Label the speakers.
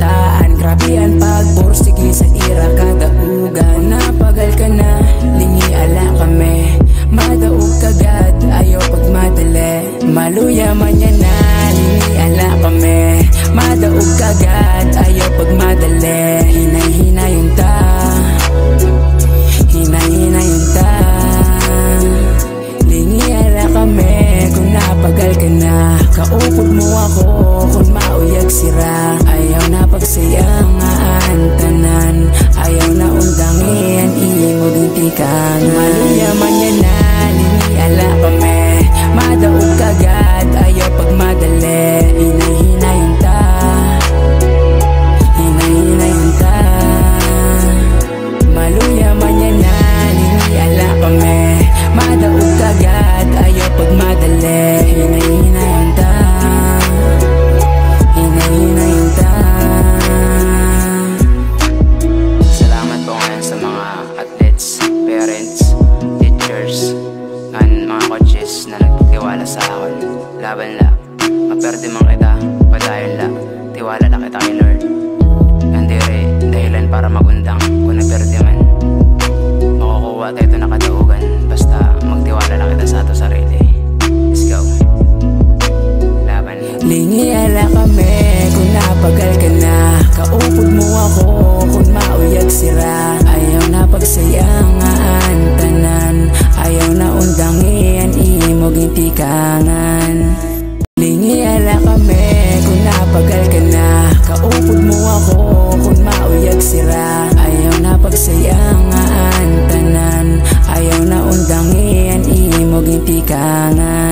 Speaker 1: kabataan. Grabean pagbursigi sa ira kadaugan. Napagal ka na, lingi ala kami. Madaog kagad, ayaw pagmadali. Maluya man yan na, lingi ala kami. Madaog kagad, ayaw pagmadali. Hinay-hinay yung ta, hinay-hinay yung ta. Lingi ala kami, kung napagal ka na. Kaupod mo ako, kung mauyag sira. Ayaw na pagsayangan, tanan. Ayaw na undangin, imo gintikan. Maluya man yan na, lingi ala kami. Madaog kagad, ayaw pagmadali. Hinay-hinay yung ta, hinay-hinay yung ta. Maluya man yan na, lingi ala kami. Madaog kagad, ayaw pagmadali. Hinay-hinay yung ta, hinay-hinay yung ta.
Speaker 2: Salamat po ngayon sa mga athletes, parents, teachers, and mga coaches na nagtiwala sa akin. Laban la, maperde man kita, padayon la. Tiwala la kita kay Lord. Nandire, dahilan para magundang. Kung naperde man, makukuha tayo ito na kadaugan. Basta magtiwala lang kita sa ato sarili. Let's go. Laban la.
Speaker 1: Lingi ala kami, kung napagal ka na. Kaupod mo ako, kung mauyag sira. Ayaw na pagsayangan, tanan. Ayaw na undangin, imo gintikangan. Lingi ala kami, kung napagal ka na. Kaupod mo ako, kung mauyag sira. Ayaw na pagsayangan, tanan. Ayaw na undangin, imo gintikangan.